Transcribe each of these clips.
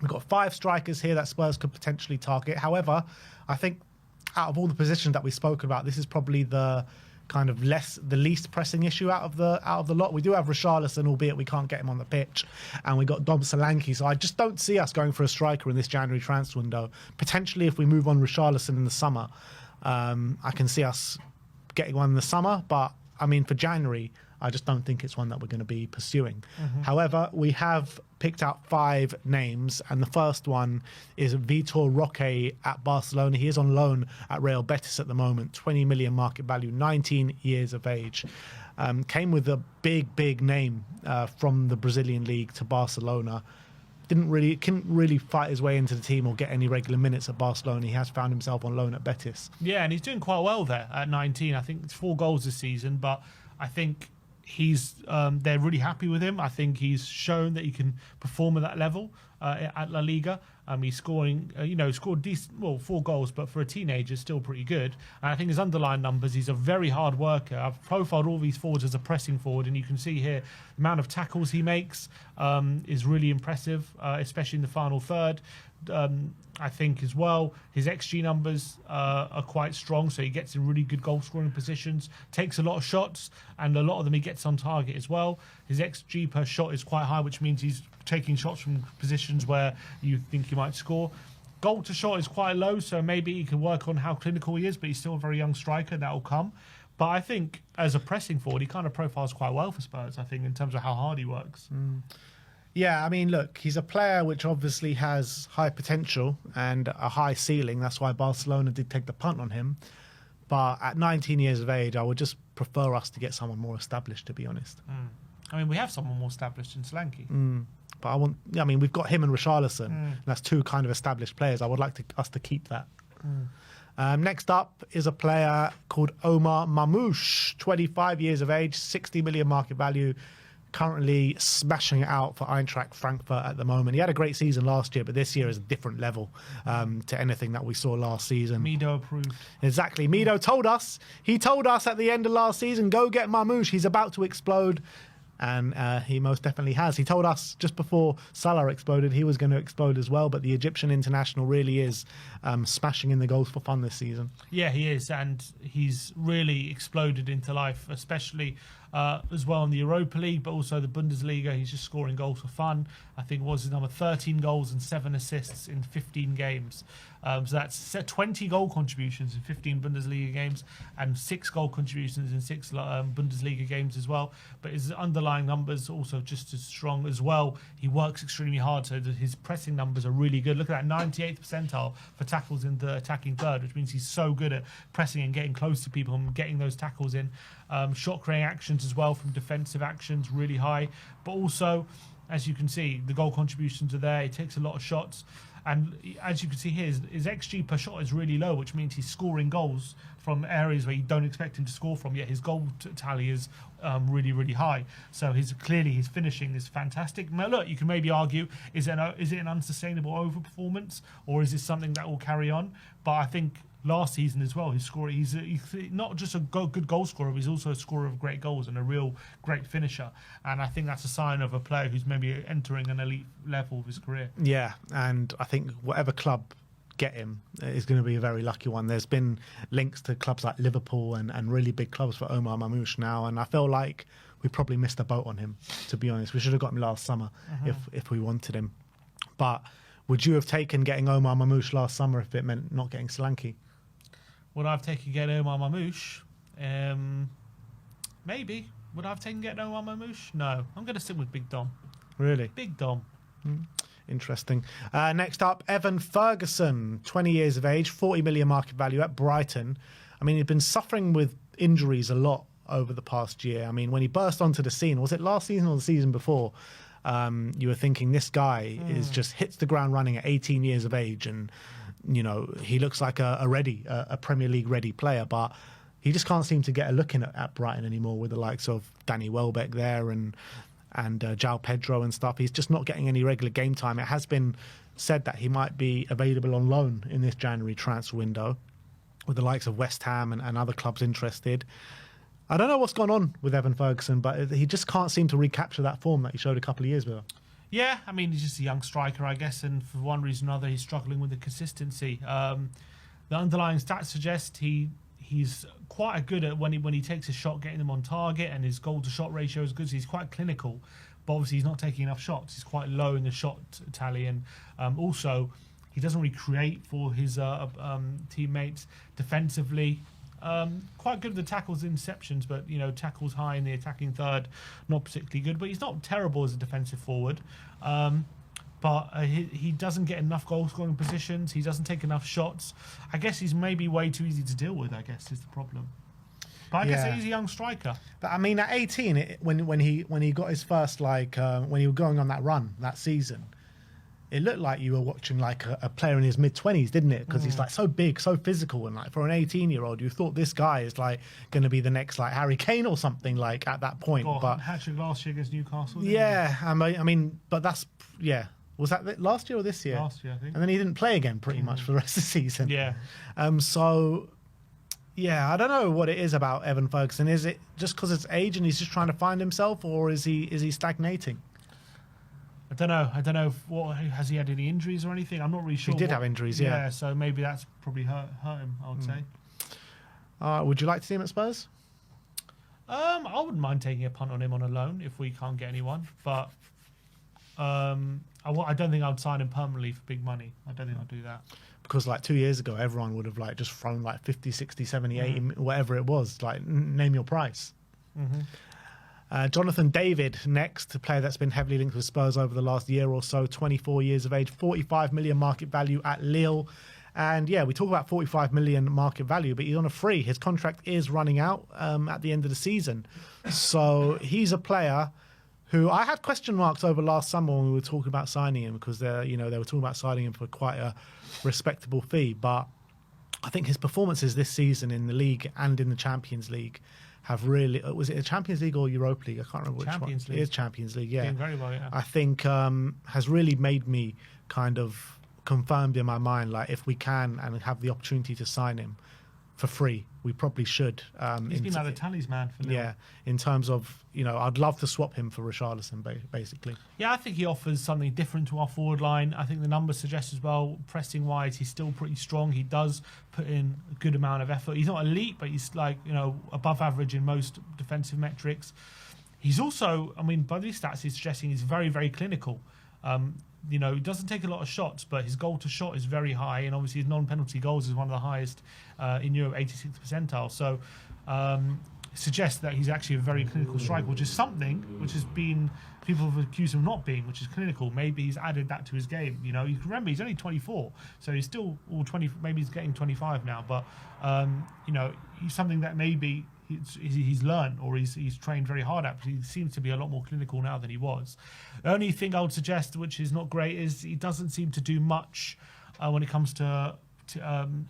We've got 5 strikers here that Spurs could potentially target. However, I think out of all the positions that we spoke about, this is probably the kind of the least pressing issue out of the lot. We do have Richarlison, albeit we can't get him on the pitch, and we got Dom Solanke. So I just don't see us going for a striker in this January transfer window. Potentially, if we move on Richarlison in the summer, I can see us getting one in the summer. But I mean, for January, I just don't think it's one that we're going to be pursuing. However, we have picked out 5 names, and the first one is Vitor Roque at Barcelona. He is on loan at Real Betis at the moment, 20 million market value, 19 years of age. Came with a big name from the Brazilian league to Barcelona. Couldn't really fight his way into the team or get any regular minutes at Barcelona. He has found himself on loan at Betis. Yeah, and he's doing quite well there at 19. I think it's 4 goals this season, but I think they're really happy with him. I think he's shown that he can perform at that level at La Liga. He's scoring, scored decent, 4 goals, but for a teenager, still pretty good. And I think his underlying numbers, he's a very hard worker. I've profiled all these forwards as a pressing forward, and you can see here the amount of tackles he makes is really impressive, especially in the final third. I think as well, his XG numbers are quite strong, so he gets in really good goal-scoring positions, takes a lot of shots, and a lot of them he gets on target as well. His XG per shot is quite high, which means he's taking shots from positions where you think he might score. Goal to shot is quite low, so maybe he can work on how clinical he is, but he's still a very young striker, and that will come. But I think as a pressing forward, he kind of profiles quite well for Spurs, I think, in terms of how hard he works. Yeah, I mean, look, he's a player which obviously has high potential and a high ceiling. That's why Barcelona did take the punt on him. But at 19 years of age, I would just prefer us to get someone more established, to be honest. I mean, we have someone more established in Solanke. But we've got him and Richarlison. And that's 2 kind of established players. I would like us to keep that. Next up is a player called Omar Marmoush, 25 years of age, 60 million market value. Currently smashing it out for Eintracht Frankfurt at the moment. He had a great season last year, but this year is a different level to anything that we saw last season. Mido approved. Exactly. Mido told us at the end of last season, go get Marmoush. He's about to explode. And he most definitely has. He told us just before Salah exploded, he was going to explode as well. But the Egyptian international really is smashing in the goals for fun this season. Yeah, he is. And he's really exploded into life, especially as well in the Europa League, but also the Bundesliga. He's just scoring goals for fun. I think it was his number 13 goals and 7 assists in 15 games. So that's 20 goal contributions in 15 Bundesliga games and 6 goal contributions in 6 Bundesliga games as well. But his underlying numbers also just as strong as well. He works extremely hard, so that his pressing numbers are really good. Look at that 98th percentile for tackles in the attacking third, which means he's so good at pressing and getting close to people and getting those tackles in. Shot creating actions as well from defensive actions, really high. But also, as you can see, the goal contributions are there. He takes a lot of shots. And as you can see here, his XG per shot is really low, which means he's scoring goals from areas where you don't expect him to score from, yet his goal tally is really high. So his finishing is fantastic. Now, look, you can maybe argue, is it an unsustainable overperformance, or is this something that will carry on? But I think last season as well, he's not just a good goal scorer, but he's also a scorer of great goals and a real great finisher. And I think that's a sign of a player who's maybe entering an elite level of his career. Yeah, and I think whatever club get him is going to be a very lucky one. There's been links to clubs like Liverpool and really big clubs for Omar Marmoush now, and I feel like we probably missed a boat on him, to be honest. We should have got him last summer if we wanted him. But would you have taken getting Omar Marmoush last summer if it meant not getting Solanke? Would I have taken getting Omar Marmoush? Maybe. Would I have taken getting Omar Marmoush? No. I'm going to stick with Big Dom. Really? Big Dom. Interesting. Next up, Evan Ferguson, 20 years of age, 40 million market value at Brighton. I mean, he'd been suffering with injuries a lot over the past year. I mean, when he burst onto the scene, was it last season or the season before? You were thinking this guy is just hits the ground running at 18 years of age, and he looks like a Premier League ready player, but he just can't seem to get a look in at Brighton anymore with the likes of Danny Welbeck there and João Pedro and stuff. He's just not getting any regular game time. It has been said that he might be available on loan in this January transfer window with the likes of West Ham and other clubs interested. I don't know what's gone on with Evan Ferguson, but he just can't seem to recapture that form that he showed a couple of years ago. Yeah, I mean, he's just a young striker, I guess, and for one reason or another, he's struggling with the consistency. The underlying stats suggest he's quite good at when he takes a shot, getting them on target, and his goal-to-shot ratio is good, so he's quite clinical. But obviously, he's not taking enough shots. He's quite low in the shot tally, and also, he doesn't really create for his teammates defensively. Quite good at the tackles and interceptions, but tackles high in the attacking third, not particularly good. But he's not terrible as a defensive forward. But he doesn't get enough goal scoring positions. He doesn't take enough shots. I guess he's maybe way too easy to deal with, I guess, is the problem. But I guess he's a young striker. But I mean, at 18, when he got his first when he was going on that run that season, it looked like you were watching like a player in his mid-20s, didn't it? Because he's like so big, so physical, and like for an 18-year-old, you thought this guy is like going to be the next like Harry Kane or something like at that point. But hat-trick last year against Newcastle. Yeah, I mean, but that's Was that last year or this year? Last year, I think. And then he didn't play again pretty much for the rest of the season. Yeah. So, yeah, I don't know what it is about Evan Ferguson. Is it just because it's age and he's just trying to find himself, or is he stagnating? I don't know. Has he had any injuries or anything? I'm not really sure. He did have injuries, yeah. Yeah, so maybe that's probably hurt him, I would say. Would you like to see him at Spurs? I wouldn't mind taking a punt on him on a loan if we can't get anyone, but I don't think I'd sign him permanently for big money. I don't think I'd do that. Because like 2 years ago, everyone would have like just thrown like 50, 60, 70, 80, whatever it was. Like, name your price. Jonathan David, next, a player that's been heavily linked with Spurs over the last year or so, 24 years of age, 45 million market value at Lille. And yeah, we talk about 45 million market value, but he's on a free. His contract is running out at the end of the season. So he's a player who I had question marks over last summer when we were talking about signing him, because they were talking about signing him for quite a respectable fee. But I think his performances this season in the league and in the Champions League have really... Was it a Champions League or Europa League? I can't remember which Champions one. League. It is Champions League, yeah. Doing very well, yeah. I think has really made me kind of confirmed in my mind, like, if we can and have the opportunity to sign him for free, we probably should. He's been like the talisman for Lille. Yeah, in terms of, I'd love to swap him for Richarlison, basically. Yeah, I think he offers something different to our forward line. I think the numbers suggest as well, pressing-wise, he's still pretty strong. He does put in a good amount of effort. He's not elite, but he's above average in most defensive metrics. He's also, by these stats, he's suggesting he's very, very clinical. He doesn't take a lot of shots, but his goal to shot is very high, and obviously his non-penalty goals is one of the highest in Europe, 86th percentile. So suggests that he's actually a very clinical striker, which is something which has been, people have accused him of not being, which is clinical. Maybe he's added that to his game. You remember he's only 24, so he's still all 20. Maybe he's getting 25 now, but he's something that maybe he's learned or he's trained very hard at. He seems to be a lot more clinical now than he was. The only thing I would suggest, which is not great, is he doesn't seem to do much when it comes to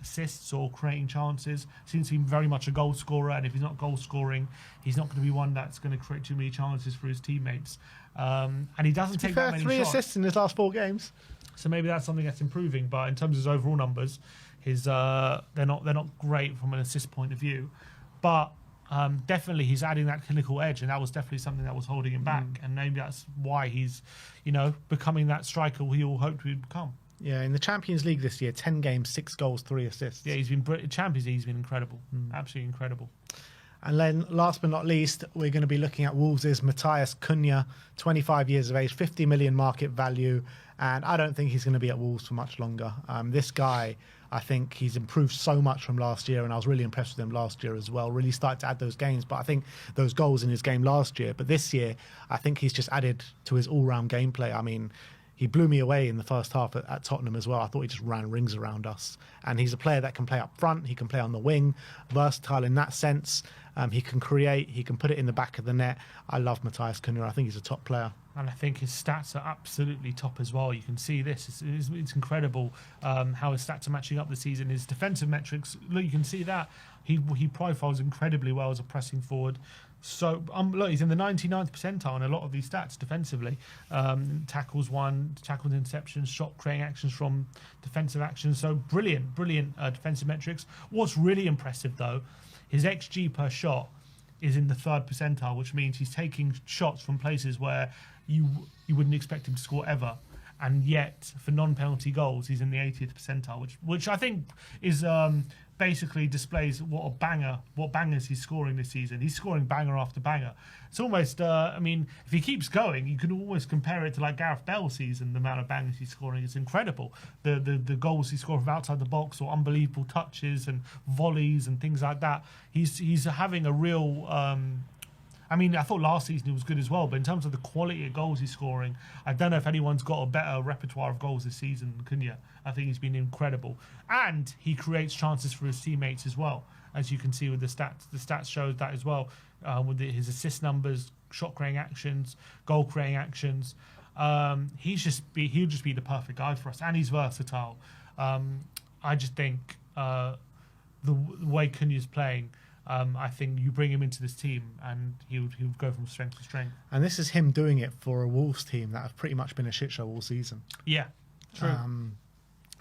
assists or creating chances. Seems to be very much a goal scorer, and if he's not goal scoring, he's not going to be one that's going to create too many chances for his teammates. And he doesn't take that many 3 shots. assists in his last 4 games. So maybe that's something that's improving. But in terms of his overall numbers, they're not great from an assist point of view. But definitely he's adding that clinical edge, and that was definitely something that was holding him back. And maybe that's why he's, becoming that striker we all hoped he'd become. Yeah, in the Champions League this year, 10 games, 6 goals, 3 assists. Yeah, he's been Champions League. He's been incredible, absolutely incredible. And then, last but not least, we're going to be looking at Wolves' Matheus Cunha, 25 years of age, 50 million market value, and I don't think he's going to be at Wolves for much longer. This guy, I think he's improved so much from last year, and I was really impressed with him last year as well. Really started to add those games, but I think those goals in his game last year. But this year, I think he's just added to his all-round gameplay. He blew me away in the first half at Tottenham as well. I thought he just ran rings around us. And he's a player that can play up front. He can play on the wing, versatile in that sense. He can create. He can put it in the back of the net. I love Matheus Cunha. I think he's a top player. And I think his stats are absolutely top as well. You can see this. It's incredible how his stats are matching up this season. His defensive metrics, look, you can see that. He profiles incredibly well as a pressing forward. So look, he's in the 99th percentile in a lot of these stats defensively. Tackles won, tackles, interceptions, shot creating actions from defensive actions. So brilliant defensive metrics. What's really impressive though, his XG per shot is in the 3rd percentile, which means he's taking shots from places where you wouldn't expect him to score ever. And yet, for non-penalty goals, he's in the 80th percentile, which I think is basically displays what bangers he's scoring this season. He's scoring banger after banger. It's almost, I mean, if he keeps going, you can almost compare it to like Gareth Bale's season. The amount of bangers he's scoring is incredible. The goals he scored from outside the box, or unbelievable touches and volleys and things like that. He's having a real. I mean, I thought last season he was good as well, but in terms of the quality of goals he's scoring, I don't know if anyone's got a better repertoire of goals this season than Cunha. I think he's been incredible. And he creates chances for his teammates as well, as you can see with the stats. The stats shows that as well, with his assist numbers, shot creating actions, goal creating actions. He'll just be the perfect guy for us, and he's versatile. I just think the way Cunha's playing, I think you bring him into this team and he would go from strength to strength. And this is him doing it for a Wolves team that have pretty much been a shit show all season. Yeah, true.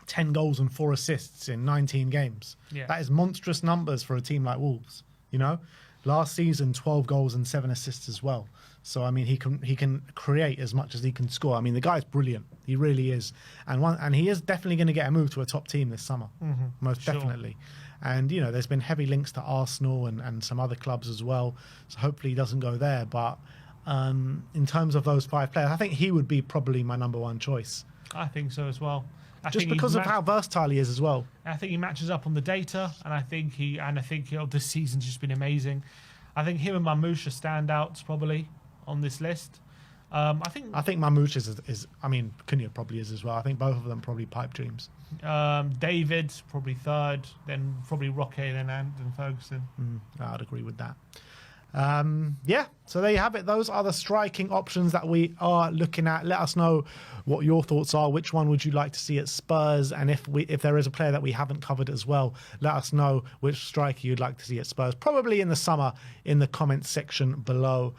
10 goals and 4 assists in 19 games. Yeah. That is monstrous numbers for a team like Wolves, you know? Last season, 12 goals and 7 assists as well. So, I mean, he can create as much as he can score. I mean, the guy's brilliant. He really is. And he is definitely going to get a move to a top team this summer. Mm-hmm. Most definitely. And, you know, there's been heavy links to Arsenal and some other clubs as well. So hopefully he doesn't go there. But in terms of those 5 players, I think he would be probably my number 1 choice. I think so as well. Just because of how versatile he is as well. I think he matches up on the data, and I think this season's just been amazing. I think him and Marmoush are standouts probably on this list. I think Marmoush is. I mean, Cunha probably is as well. I think both of them probably pipe dreams. David probably 3rd, then probably Roque, then Ferguson. I'd agree with that. Yeah, so there you have it. Those are the striking options that we are looking at. Let us know what your thoughts are. Which one would you like to see at Spurs? And if there is a player that we haven't covered as well, let us know which striker you'd like to see at Spurs. Probably in the summer in the comments section below.